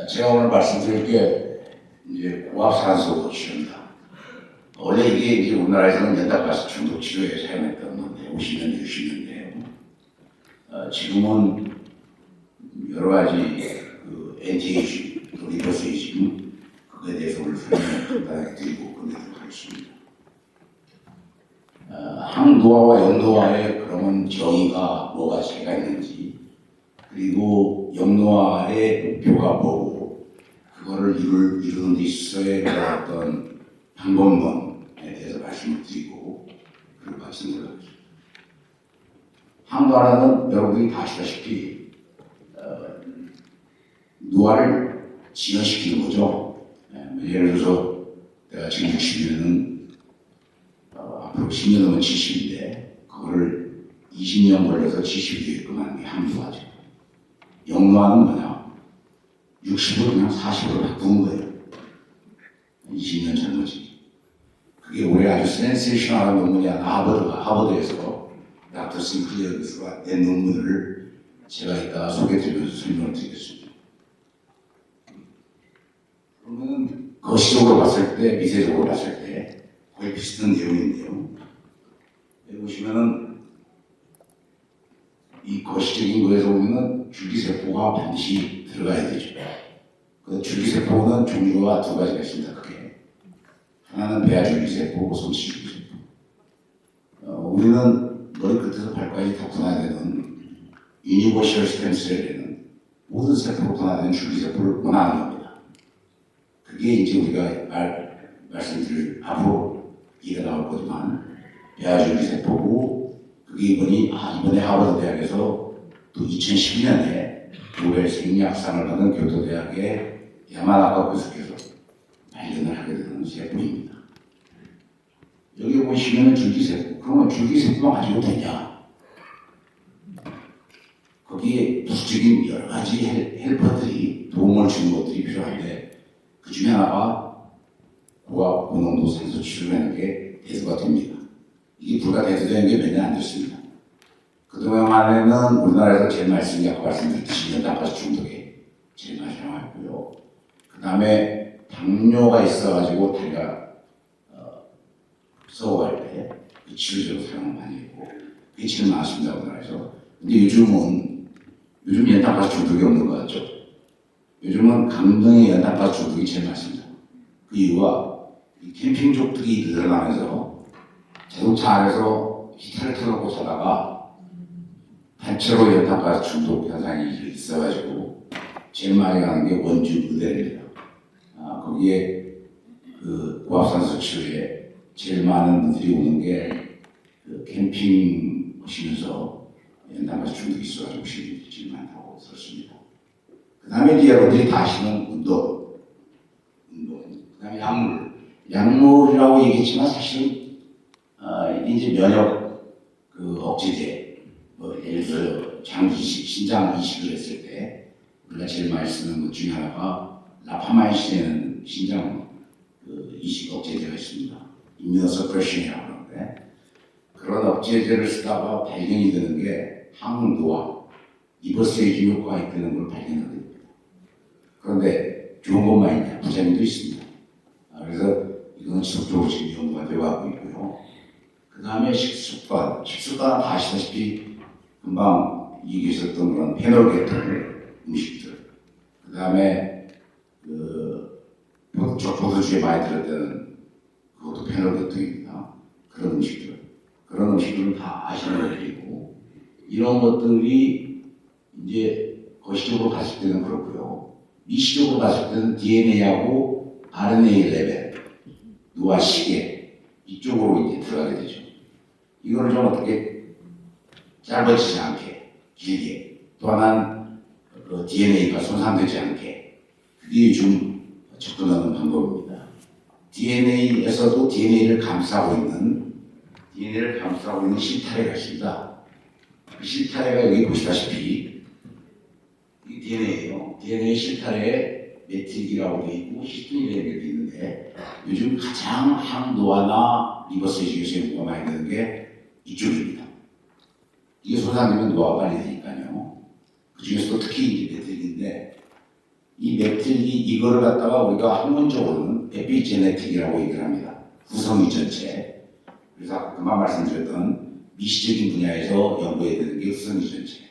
제가 오늘 말씀드릴 게 이제 고압산소 치료입니다. 원래 이게 이제 우리나라에서는 연탄가스 중독 치료에 사용했던 건데 50년대, 60년대에 지금은 여러 가지 그 NTH, 또 리버세이징 그거에 대해서 오늘 설명을 간단하게 드리고 끝내도록 하겠습니다. 항노화와 영노화의 그러면 정의가 뭐가 차이가 있는지, 그리고 영노화의 목표가 뭐고 그거를 이루는 데 있어서의 어떤 방법론에 대해서 말씀을 드리고 그리고 말씀을 드리겠습니다. 항노화는 여러분들이 다 아시다시피 노화를 진화시키는 거죠. 예를 들어서 내가 지금 60년은 앞으로 10년 넘은 70인데 그거를 20년 걸려서 70이 되게끔 하는 게 항노화죠. 영노화는 뭐냐? 60으로 그냥 40으로 바꾸는 거예요. 20년 젊어지기. 그게 올해 아주 센세이션한 논문이 하나 하버드에서 닥터 싱클리어 교수가 낸 논문을 제가 이따 소개해드리면서 설명을 드리겠습니다. 그러면 거시적으로 봤을 때, 미세적으로 봤을 때 거의 비슷한 내용인데요. 여기 보시면은 이 거시적인 거에서 보면은 줄기세포가 반드시 들어가야 되죠. 그 줄기세포는 종류가 두 가지가 있습니다. 크게. 하나는 배아줄기세포, 솜씨줄기세포. 우리는 머리 끝에서 발까지 다 분화되는 유니버셜 스템셀이라는 모든 세포로 분화되는 줄기세포를 원하는 겁니다. 그게 이제 우리가 말씀드릴 앞으로 얘기가 나올 거지만 배아줄기세포고, 그게 이번에 하버드 대학에서 또 2012년에 노벨 생리학상을 받은 교토대학의 야마나카 교수께서 발견을 하게 되는 세포입니다. 여기 보시면 줄기세포. 그러면 줄기세포만 가지고 되냐? 거기에 부수적인 여러 가지 헬퍼들이 도움을 주는 것들이 필요한데 그 중에 하나가 고압 고농도 산소 치료라는 게 대두가 됩니다. 이게 불가대두된 게 몇 년 안 됐습니다. 그동안에는 우리나라에서 제일 많이 쓴 게 아까 말씀드렸듯이 연탄가스 중독에 제일 많이 사용했고요. 그 다음에 당뇨가 있어가지고 다리가 썩어갈 때 그 치료제로 사용을 많이 했고 그게 제일 많았습니다. 우리나라에서. 근데 요즘 연탄가스 중독이 없는 것 같죠? 요즘은 강등의 연탄가스 중독이 제일 많습니다. 그 이유가 이 캠핑족들이 늘어나면서 자동차 안에서 히터를 틀어놓고 자다가 단체로 연탄가스 중독 현상이 있어가지고 제일 많이 가는 게 원주 의대입니다. 거기에 그 고압산소 치료에 제일 많은 분들이 오는 게 그 캠핑 오시면서 연탄가스 중독이 있어가지고 제일 많다고 들었습니다. 그 다음에 이제 여러분들이 다 아시는 운동, 그 다음에 약물이라고 얘기했지만 사실은 이제 면역 그 억제제, 예를 들어 장기이식, 신장 이식을 했을 때 우리가 제일 많이 쓰는 것 중에 하나가 라파마이신이라는 신장 그 이식 억제제가 있습니다. 임뮤노서프레션이라고 하는데 그런 억제제를 쓰다가 발견이 되는 게 항노화, 리버세이징 효과가 있다는 걸 발견하게 됩니다. 그런데 좋은 것만 있냐? 부작용도 있습니다. 그래서 이거는 지속적으로 지금 연구가 되어 가고 있고요. 그 다음에 식습관 다 아시다시피 금방 얘기했었던 그런 페놀 계통의 음식들, 그 다음에 포도주에 많이 들었던 그것도 페놀 계통입니다. 그런 음식들은 다 아시는 것들이고 이런 것들이 이제 거시적으로 봤을 때는 그렇고요. 미시적으로 봤을 때는 DNA하고 RNA 레벨, 노화 시계 이쪽으로 이제 들어가게 되죠. 이거를 좀 어떻게 짧아지지 않게 길게 또 하나는 그 DNA가 손상되지 않게 그게 요즘 접근하는 방법입니다. DNA에서도 DNA를 감싸고 있는 실타래가 있습니다. 그 실타래가 여기 보시다시피 이 DNA예요. DNA 실타래에 메틸이라고 되어 있고 히스토닌이라고 되어 있는데 요즘 가장 항노화나 리버세이징에서 연구가 많이 되는 게 이쪽입니다. 이게 손상되면 노화가 빨리 되니까요. 그 중에서도 특히 이제 메틸인데 이 메틸기 이거를 갖다가 우리가 학문적으로는 에피제네틱이라고 얘기를 합니다. 구성 유전체. 그래서 그만 말씀드렸던 미시적인 분야에서 연구해야 되는 게 구성 유전체.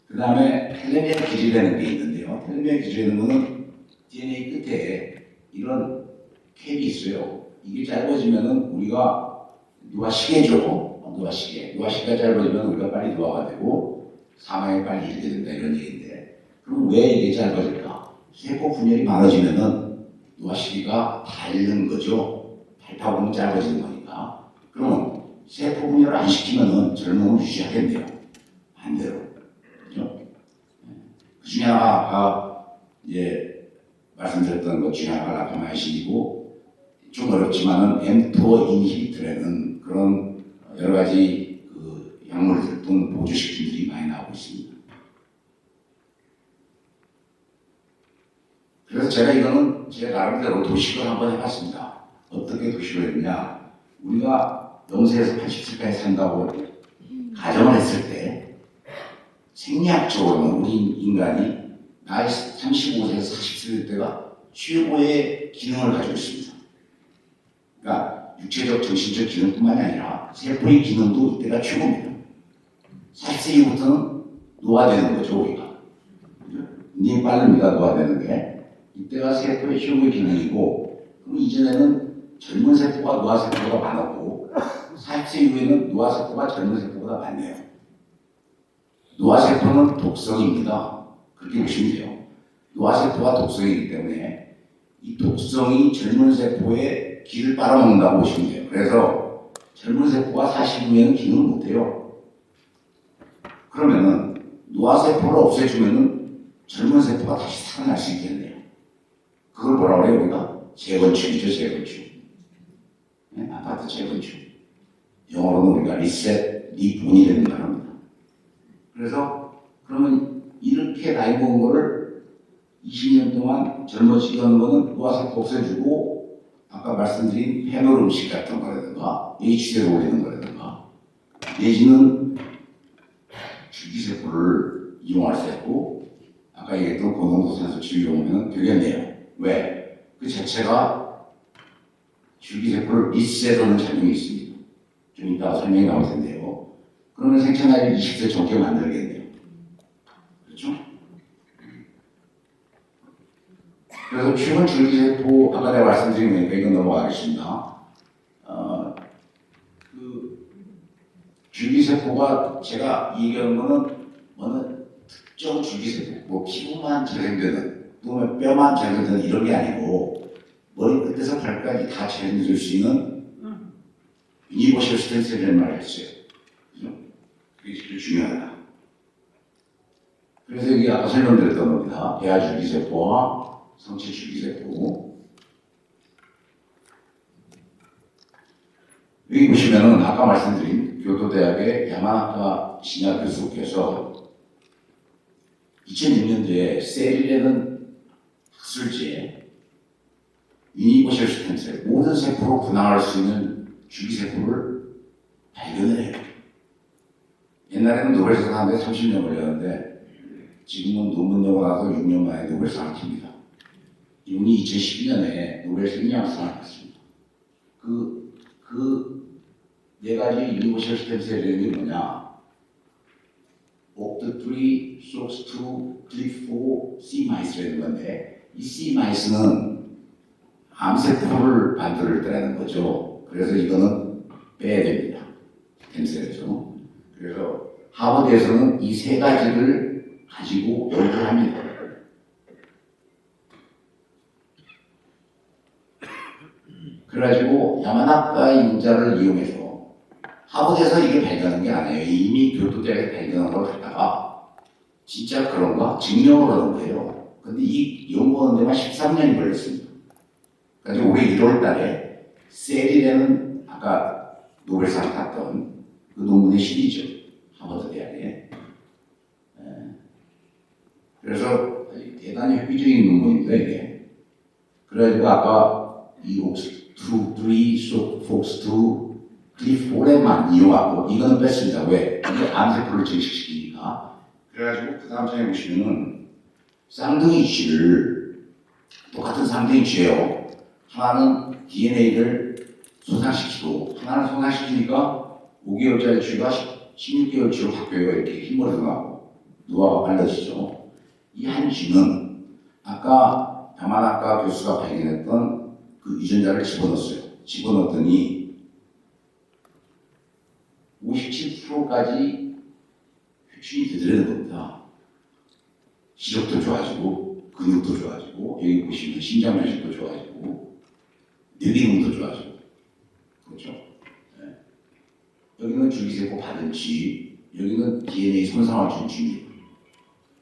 그 다음에 텔레미어 길이라는 게 있는데요. 텔레미어 길이라는 거는 DNA 끝에 이런 캡이 있어요. 이게 짧아지면은 우리가 노화시계죠. 노화시계가 짧아지면 우리가 빨리 노화가 되고 사망에 빨리 이르게 된다 이런 얘기인데 그럼 왜 이게 짧아질까? 세포 분열이 많아지면은 노화시계가 닳는 거죠. 닳다 보면 짧아지는 거니까. 그러면 세포 분열을 안 시키면은 젊음을 유지하겠네요. 반대로. 그죠? 그 중에 하나가 이제 말씀드렸던 것 중에 하나가 라파마이신이고 좀 어렵지만은 엠토 인히비트라는 그런 여러 가지 그 약물들 또는 보조식품들이 많이 나오고 있습니다. 그래서 제가 이거는 제 나름대로 도식을 한번 해봤습니다. 어떻게 도식을 했냐? 우리가 0세에서 80세까지 산다고 가정을 했을 때 생리학적으로는 우리 인간이 나이 35세에서 40세 될 때가 최고의 기능을 가지고 있습니다. 그러니까 육체적, 정신적 기능뿐만이 아니라 세포의 기능도 이때가 최고입니다. 40세 이후부터는 노화되는 거죠, 우리가. 굉장히 빠릅니다, 노화되는 게. 이때가 세포의 최고의 기능이고, 그럼 이전에는 젊은 세포가 노화세포가 많았고, 40세 이후에는 노화세포가 젊은 세포보다 많네요. 노화세포는 독성입니다. 그렇게 보시면 돼요. 노화세포가 독성이기 때문에 이 독성이 젊은 세포의 기를 빨아먹는다고 보시면 돼요. 그래서 젊은 세포가 40 이후에는 기능을 못해요. 그러면은 노화세포를 없애주면은 젊은 세포가 다시 살아날 수 있겠네요. 그걸 뭐라고 그래요, 우리가? 재건축이죠, 재건축. 네? 아파트 재건축. 영어로는 우리가 리셋, 리본이 되는 말입니다. 그래서 그러면 이렇게 나이 먹은 거를 20년 동안 젊어지게 하는 거는 노화세포 없애주고 아까 말씀드린 해물 음식 같은 거라든가 H세를 올리는 거라든가 내지는 줄기세포를 이용할 수 있고 아까 얘기했던 고농도산소치를 이용하면 되겠네요. 왜? 그 자체가 줄기세포를 리셋하는 작용이 있습니다. 좀 이따가 설명이 나올 텐데요. 그러면 생체 나이를 20세 적게 만들겠네요. 그렇죠? 그래서 최근 줄기세포 아까 내가 말씀드린 거니까 이건 넘어가겠습니다. 그 줄기세포가 제가 얘기하는 거는 어느 특정 줄기세포, 뭐 피부만 재생되는 또는 뼈만 재생되는 이런 게 아니고 머리 끝에서 발까지 다 재생될 수 있는 유니버셜 스템셀이라는 말을 했어요. 그죠? 그게 제일 중요하다. 그래서 여기 아까 설명드렸던 겁니다. 배아 줄기세포와 성체 줄기세포. 여기 보시면은 아까 말씀드린 교토대학의 야마나카 신야 교수께서 2006년도에 셀이라는 학술지에 유니버셜 스템셀 모든 세포로 분할할 수 있는 줄기세포를 발견을 해요. 옛날에는 노벨상 하는데 30년 걸렸는데 지금은 논문 내고 나서 6년 만에 노벨상을 튑니다. 이분이 2012년에 노벨 생리학상을 받습니다. 그 네 가지 유니버셜 스템셀이 뭐냐? OCT3, SOX2, CLIF4, C-MICE라는 건데 이 C-MICE는 암세포를 만들 때라는 거죠. 그래서 이거는 빼야 됩니다. 스템셀에서. 그래서 하버드에서는 이 세 가지를 가지고 연구를 합니다. 그래가지고 야마나카 인자를 이용해서 하버드에서 이게 발견한 게 아니에요. 이미 교토대학에 발견한 걸 갖다가 진짜 그런가 증명을 하는 거예요. 근데 이 연구하는 데만 13년이 걸렸습니다. 그래서 올해 1월 달에 셀이라는 아까 노벨상 탔던 그 논문의 실이죠. 하버드 대학에. 그래서 대단히 획기적인 논문입니다, 이게. 그래가지고 아까 이 OX2, 3, FOX2, CLIF4만 이용하고 이거는 뺐습니다. 왜? 이게 암세포를 증식시키니까. 그래가지고 그 다음 장에 보시면은 쌍둥이 쥐를 똑같은 쌍둥이 쥐예요. 하나는 DNA를 손상시키고 하나는 손상시키니까 5개월짜리 쥐가 16개월 쥐로 바뀌어요. 이렇게 흰머리도 나고 노화가 빨라지죠. 이 한 쥐는 아까 야마나카 교수가 발견했던 그 유전자를 집어넣었어요. 집어넣었더니 57%까지 획신이 되더라는 겁니다. 시력도 좋아지고 근육도 좋아지고 여기 보시면 심장 조직도 좋아지고 뇌기능도 좋아지고 그렇죠. 네. 여기는 줄기세포 받은 쥐, 여기는 DNA 손상을 준 쥐입니다.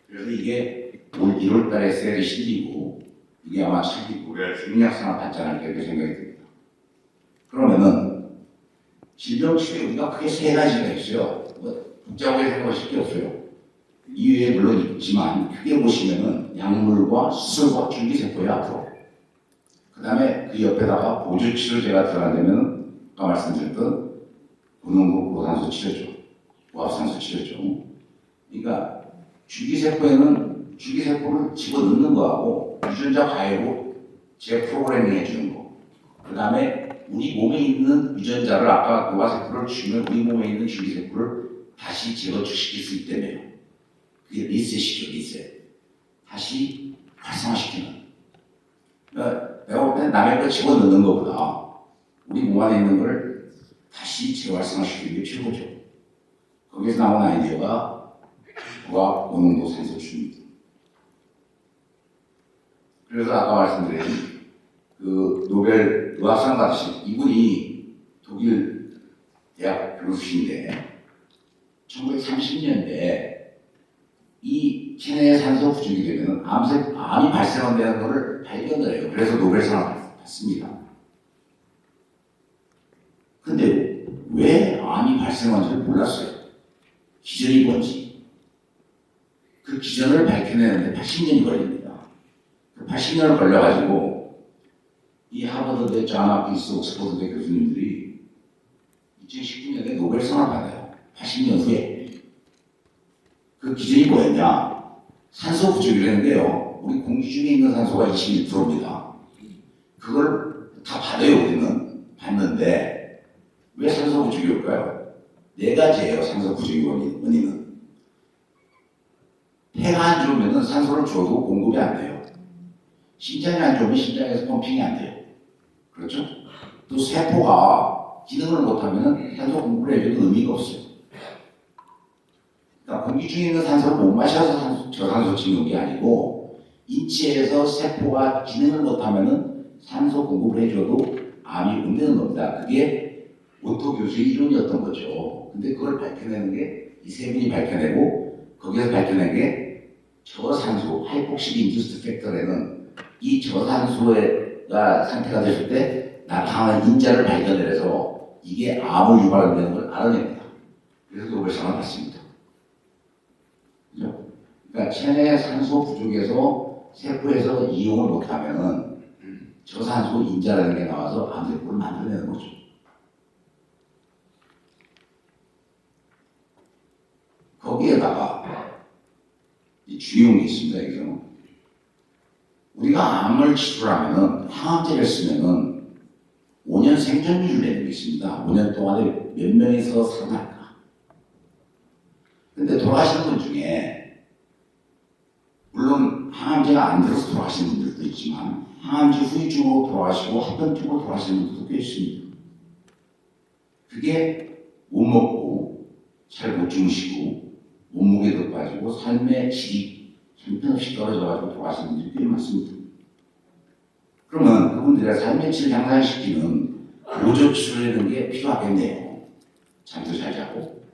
그래서 이게 올 1월 달에 셀이 실리고 이게 아마 차기 9월 생약상을 받지 않을까 이렇게 생각이 듭니다. 그러면은 질병 치료에 우리가 크게 세 가지가 있어요. 뭐 복잡하게 생각하실 게 없어요. 이외에 물론 있지만 크게 보시면은 약물과 수술과 줄기세포의 앞으로 그 다음에 그 옆에다가 보조치료제가 들어가려면 아까 말씀드렸던 고농도 고산소 치료죠. 고압산소 치료죠. 그러니까 줄기세포에는 줄기세포를 집어넣는 거하고 유전자 가해로 재프로그래밍 해주는 거. 그 다음에 우리 몸에 있는 유전자를 아까 노화세포를 주면 우리 몸에 있는 줄기세포를 다시 재건축시킬 수 있다며요. 그게 리셋이죠, 리셋. 다시 활성화시키는. 그러니까 내가 볼 때는 남의 걸 집어넣는 것보다 우리 몸 안에 있는 걸 다시 재활성화시키는 게 최고죠. 거기서 나온 아이디어가 고압 고농도 산소 추입니다. 그래서 아까 말씀드린 그 노벨 의학상 받으신 이분이 독일 대학 교수신데 1930년대에 이 체내에 산소 부족이 되면 암이 발생한다는 것을 발견을 해요. 그래서 노벨상을 받습니다. 근데 왜 암이 발생한지를 몰랐어요. 기전이 뭔지. 그 기전을 밝혀내는데 80년이 걸립니다. 그 80년을 걸려가지고 이 하버드대, 존 홉킨스, 옥스퍼드대 교수님들이 2019년에 노벨상을 받아요. 80년 후에. 그 기전이 뭐였냐? 산소 부족이라는데요. 우리 공기 중에 있는 산소가 21%입니다. 그걸 다 받아요, 우리는. 받는데 왜 산소 부족이 올까요? 네 가지예요, 산소 부족의 원인은. 폐가 안 좋으면 산소를 줘도 공급이 안 돼요. 심장이 안 좋으면 심장에서 펌핑이 안 돼요. 그렇죠? 또 세포가 기능을 못하면 산소 공급을 해줘도 의미가 없어요. 그러니까 공기 중에 있는 산소를 못 마셔서 저산소 찍는 게 아니고 인체에서 세포가 기능을 못하면 산소 공급을 해줘도 암이 온다는 겁니다. 그게 오토 교수의 이론이었던 거죠. 근데 그걸 밝혀내는 게 이 세 분이 밝혀내고 거기서 밝혀낸 게 저산소, 하이폭식 인듀스트 팩터라는 이 저산소가 상태가 됐을 때 나타나는 인자를 발견해서 이게 암을 유발한다는 걸 알아냅니다. 그래서 노벨상을 받습니다. 그죠? 그러니까 체내 산소 부족에서 세포에서 이용을 못하면은 저산소 인자라는 게 나와서 암세포를 만들어내는 거죠. 거기에다가 이 중요한 게 있습니다. 여기서 우리가 암을 치료하면은 항암제를 쓰면은 5년 생존율을 내는 게 있습니다. 5년 동안에 몇 명이서 살아날까. 근데 돌아가시는 분 중에 물론 항암제가 안 들어서 돌아가시는 분들도 있지만 항암제 후유증으로 돌아가시고 합병증으로 돌아가시는 분들도 꽤 있습니다. 그게 못 먹고 잘 못 주무시고 몸무게도 빠지고 삶의 질이 형편없이 떨어져가지고 돌아가시는 분들이 꽤 많습니다. 그러면 그분들의 삶의 질을 향상시키는 보조 치료라는 게 필요하겠네요. 잠도 잘 자고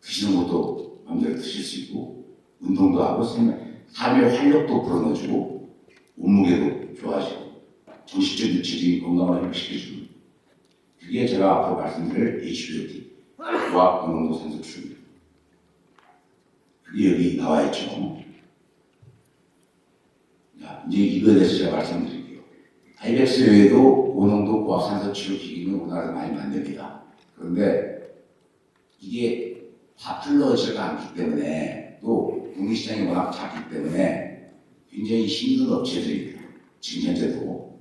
드시는 것도 마음대로 드실 수 있고 운동도 하고 삶의 활력도 불어넣어주고 몸무게도 좋아지고 정신적 육체적인 건강을 회복시켜주는 그게 제가 앞으로 말씀드릴 HBOT 고압 고농도 산소 치료입니다. 그게 여기 나와 있죠. 자, 이제 이거에 대해서 제가 말씀드릴게요. 아이벡스 외에도 고농도 고압 산소 치료 기기는 우리나라에서 많이 만듭니다. 그런데 이게 다 풀러지가 않기 때문에 또 국내 시장이 워낙 작기 때문에 굉장히 힘든 업체들입니다. 지금 현재도.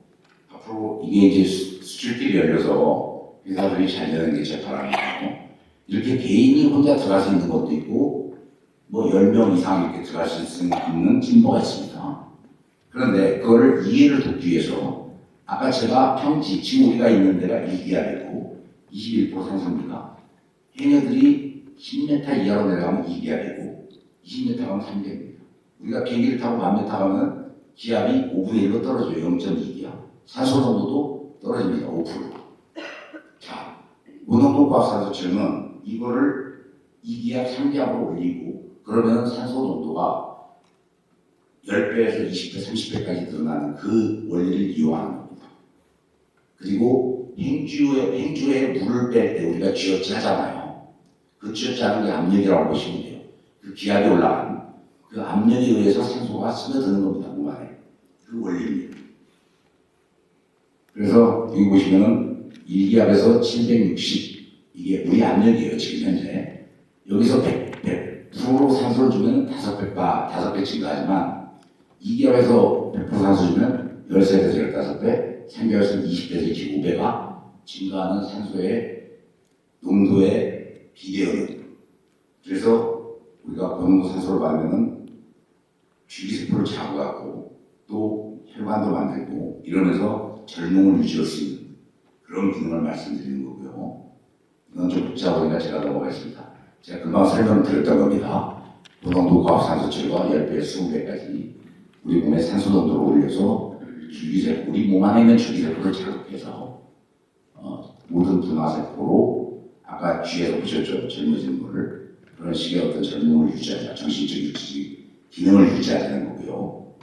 앞으로 이게 이제 수출길이 열려서 회사들이 잘 되는 게 제 바람이고, 이렇게 개인이 혼자 들어갈 수 있는 것도 있고, 뭐 10명 이상 이렇게 들어갈 수 있는 팀버가 있습니다. 그런데 그거를 이해를 돕기 위해서 아까 제가 평지, 지금 우리가 있는 데가 1기압이고 21% 상승입니다. 해녀들이 10m 이하로 내려가면 2기압이고 20m 가면 3기압입니다. 우리가 비행기를 타고 1000m 가면 기압이 5분의 1로 떨어져요. 0.2기압. 산소 농도도 떨어집니다. 5%. 자, 무농도 과학산소처는 이거를 2기압, 3기압으로 올리고 그러면 산소 농도가 10배에서 20배, 30배까지 늘어나는 그 원리를 이용하는 겁니다. 그리고 행주에 물을 뺄 때 우리가 쥐어짜 하잖아요. 그 쥐어짜는 게 압력이라고 보시면 돼요. 그 기압이 올라가는 그 압력에 의해서 산소가 스며드는 겁니다. 몸 안에. 그 원리입니다. 그래서 여기 보시면은 1기압에서 760 이게 우리 압력이에요. 지금 현재. 여기서 100% 산소를 주면 5배 증가하지만 2기압에서 100% 산소 주면 13배에서 15배, 3기압에서 20배에서 25배가 증가하는 산소의 농도의 비례율. 그래서 우리가 고농도 산소를 받으면 주기세포를 잡아갖고 또 혈관도 만들고 이러면서 젊음을 유지할 수 있는 그런 기능을 말씀드리는 거고요. 이건 좀 복잡하니까 제가 넘어가겠습니다. 제가 금방 설명을 드렸던 겁니다. 고농도 과학산소철과 10배, 20배까지 우리 몸의 산소 농도를 올려서 줄기세포, 우리 몸 안에 있는 줄기세포를 자극해서 모든 분화세포로 아까 뒤에서 보셨죠? 젊어지는 거를 그런 식의 어떤 젊음을 유지하자, 정신적 기능을 유지하자는 거고요.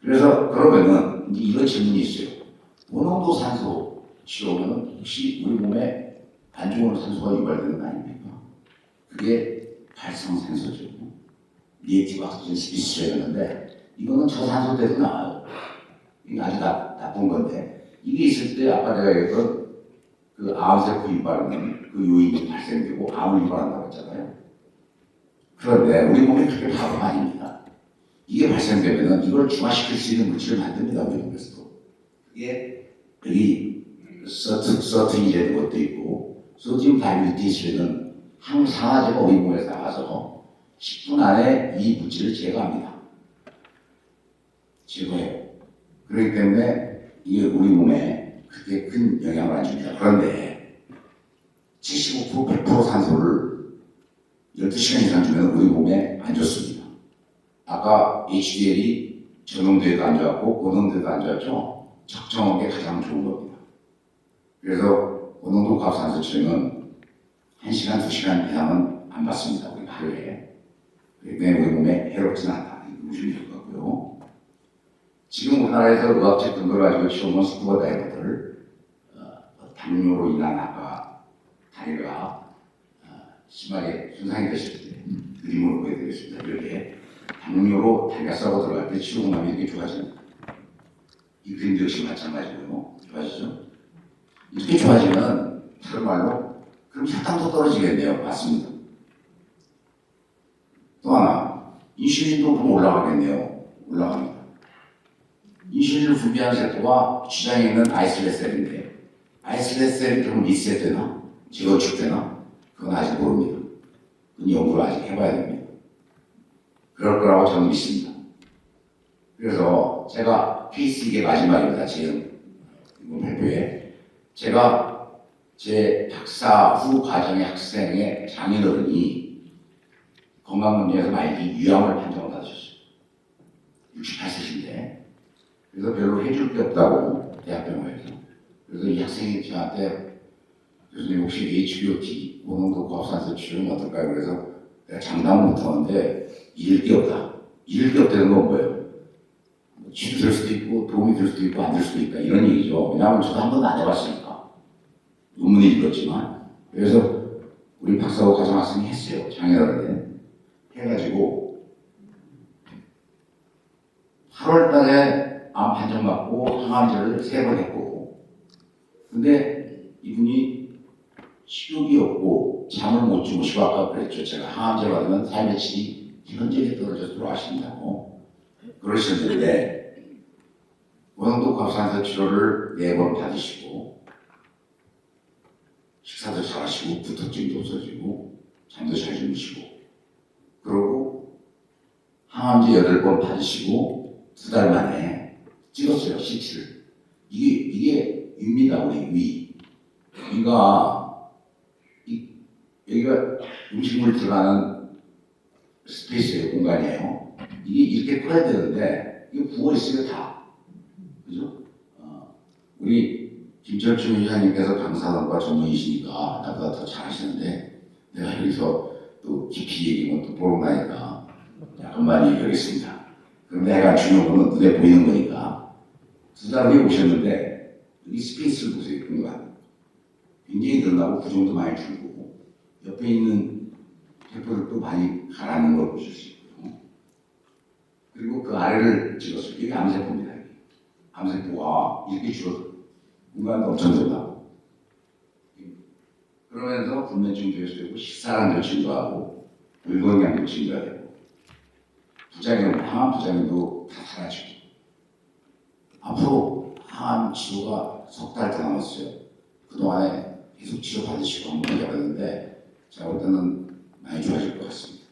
그래서 그러면은 이런 질문이 있어요. 고농도 산소 치료는 혹시 우리 몸에 안 좋은 산소가 유발되는 거 아닙니까? 그게 발성산소죠. 리액티브 오xygen 스피시스였는데 이거는 저산소 때도 나와요. 이게 아주 나쁜 건데 이게 있을 때 아까 제가 얘기했던 그 암세포 유발은 그 요인이 발생되고 암을 유발한다고 했잖아요. 그런데 우리 몸이 그렇게 바보가 아닙니다. 이게 발생되면 이걸 중화시킬 수 있는 물질을 만듭니다. 우리 몸에서도. 이게 여기 서트인이라는 것도 있고 소디움 다이뮤테이스는 항산화제가 우리 몸에서 나와서 10분 안에 이 물질을 제거합니다. 제거해요. 그렇기 때문에 이게 우리 몸에 그렇게 큰 영향을 안 줍니다. 그런데 75% 100% 산소를 12시간 이상 주면 우리 몸에 안 좋습니다. 아까 HDL이 저농도에도 안 좋았고 고농도에도 안 좋았죠? 적정한 게 가장 좋은 겁니다. 그래서 고농도 과학산소치료는 1시간, 2시간 이상은 안 받습니다. 우리 하루에. 그렇기 때문에 우리 몸에 해롭지는 않다. 이거 보시면 될 것 같고요. 지금 우리나라에서 의학적 근거를 가지고 치료하는 스쿠버 다이버들 당뇨로 인한 아까 다리가 심하게 손상이 되실 때 그림으로 보여드리겠습니다. 이렇게 당뇨로 다리가 썩어 들어갈 때 치료하면 이렇게 좋아집니다. 이 그림도 역시 마찬가지고요. 좋아지죠? 이렇게 좋아지면 다른 말로 그럼 혈당도 떨어지겠네요. 맞습니다. 또 하나 인슐린도 그럼 올라가겠네요. 올라갑니다. 인슐린을 분비하는 세포가 췌장에 있는 아이슬렛셀인데 아이슬렛셀이 그럼 리셋되나? 재건축되나? 그건 아직 모릅니다. 그건 연구를 아직 해봐야 됩니다. 그럴 거라고 저는 믿습니다. 그래서 제가 케이스 이게 마지막입니다. 제 이번 발표에 제가 제 박사 후 과정의 학생의 장인어른이 건강문제에서 말기 위암을 판정을 받으셨어요. 68세신데 그래서 별로 해줄 게 없다고 대학병원에서. 그래서 이 학생이 저한테 교수님 혹시 HBOT 고농도 과학산소 치료는 어떨까요? 그래서 내가 장담을 못하는데 잃을 게 없다. 잃을 게 없다는 건 뭐예요? 치료될 수도 있고 도움이 될 수도 있고 안 될 수도 있다 이런 얘기죠. 왜냐하면 저도 한 번도 안 해봤으니까. 논문을 읽었지만 그래서 우리 박사후 과정 학생이 했어요. 장애인한테 해가지고 8월달에 암 판정 받고 항암제를 3번 했고 근데 이분이 식욕이 없고 잠을 못 주무시고 아까 그랬죠. 제가 항암제 받으면 삶의 질이 현저히 떨어져서 돌아가신다고. 그러셨는데 고농도 갑상선 치료를 4번 받으시고 식사도 잘하시고 부통증도 없어지고 잠도 잘 주무시고 그러고 항암제 8번 받으시고 2달 만에 찍었어요, CT를. 이게 위입니다, 우리 위. 여기가 음식물 들어가는 스페이스의 공간이에요. 이게 이렇게 커야 되는데 이게 부어 있어요, 다. 그죠? 우리 김철중 회장님께서 방사선과 전문이시니까 나보다 더 잘하시는데 내가 여기서 또 깊이 얘기하면 또 보러 가니까 약간만 얘기하겠습니다. 그럼 내가 중요한 거는 눈에 보이는 거니까 2달 후에 오셨는데 여기 스페이스를 보세요, 공간. 굉장히 늘어나고 부종도 많이 줄고 옆에 있는 폐포들도 많이 가라앉는 걸 보실 수 있고요. 그리고 그 아래를 찍었어요. 이게 암세포입니다. 암세포가 이렇게 줄어들어요. 공간도 엄청 늘어나고 그러면서 불면증도 해소되고 식사량도 증가하고 물건량도 증가되고 부작용, 항암 부작용도 다 사라지고 앞으로 항암 치료가 3달 더 남았어요. 그동안에 계속 치료 받으시고 한번 해봤는데 제가 볼 때는 많이 좋아질 것 같습니다.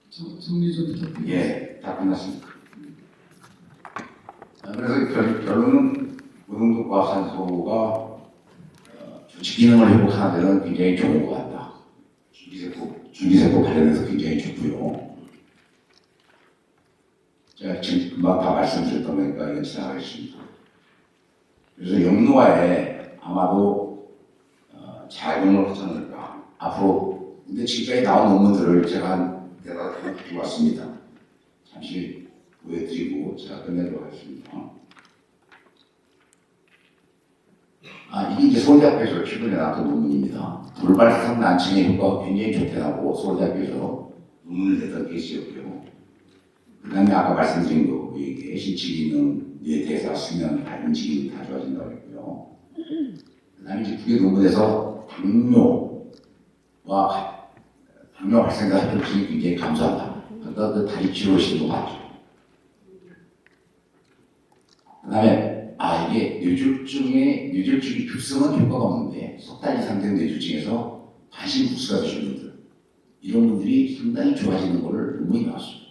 정리 좀 부탁드립니다. 예, 다 끝났습니다. 그래서 결론은 고농도 고압산소가 조직 기능을 회복하는 데는 굉장히 좋은 것 같다. 줄기세포 관련해서 굉장히 좋고요. 제가 지금 금방 다 말씀드렸던 거니까 이건 지나가겠습니다. 그래서 영노화에 아마도 작용을 하지 않을까. 앞으로 근데 지금까지 나온 논문들을 제가 한 대다수 가지고 왔습니다. 잠시 보여드리고 제가 끝내도록 하겠습니다. 이게 이제 서울대학교에서 최근에 나왔던 논문입니다. 돌발상 난치의 효과가 굉장히 좋다고 서울대학교에서 논문을 내던 케이스였고요. 그 다음에 아까 말씀드린 거, 이게 신체 기능, 뇌 대사, 수면, 발음 기능 다 좋아진다고 했고요. 그 다음에 이제 그게 논문에서 당뇨 발생과 협력성이 굉장히 감소한다. 그러니까 그 다리 치료 시도 맞죠. 그 다음에 이게 뇌졸중이 급성은 효과가 없는데 3달 이상 된 뇌졸중에서 반신 국수가 되신 분들 이런 분들이 상당히 좋아지는 거를 논문이 나왔어요.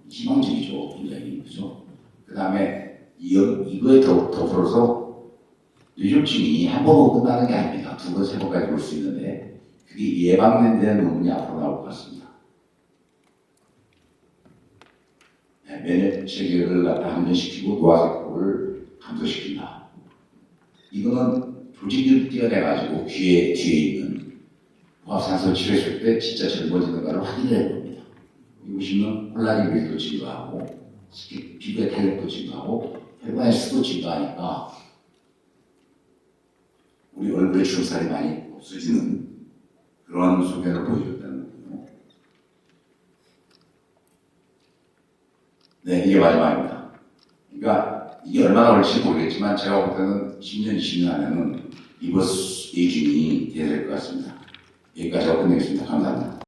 희망적이죠, 굉장히. 그죠? 그 다음에 이거에 더불어서 뇌졸중이 한 번 보고 끝나는 게 아닙니다. 2번, 3번까지 볼 수 있는데 그게 예방된 데는 논문이 앞으로 나올 것 같습니다. 면역 체계를 갖다 함정시키고 노화세포를 감소시킨다. 이거는 조직이 뛰어내가지고 뒤에 있는 고압산소 치료했을 때 진짜 젊어지는가를 확인해야 됩니다. 여기 보시면 콜라겐도 증가하고 피부의 탄력도 증가하고 혈관의 수도 증가하니까 우리 얼굴에 주름살이 많이 없어지는 그런 소견을 보여줬다는 거고요. 네, 이게 마지막입니다. 그러니까 이게 얼마나 걸릴지 모르겠지만 제가 볼 때는 10년, 20년 안에는 리버스 에이징이 돼야 될 것 같습니다. 여기까지 하고 끝내겠습니다. 감사합니다.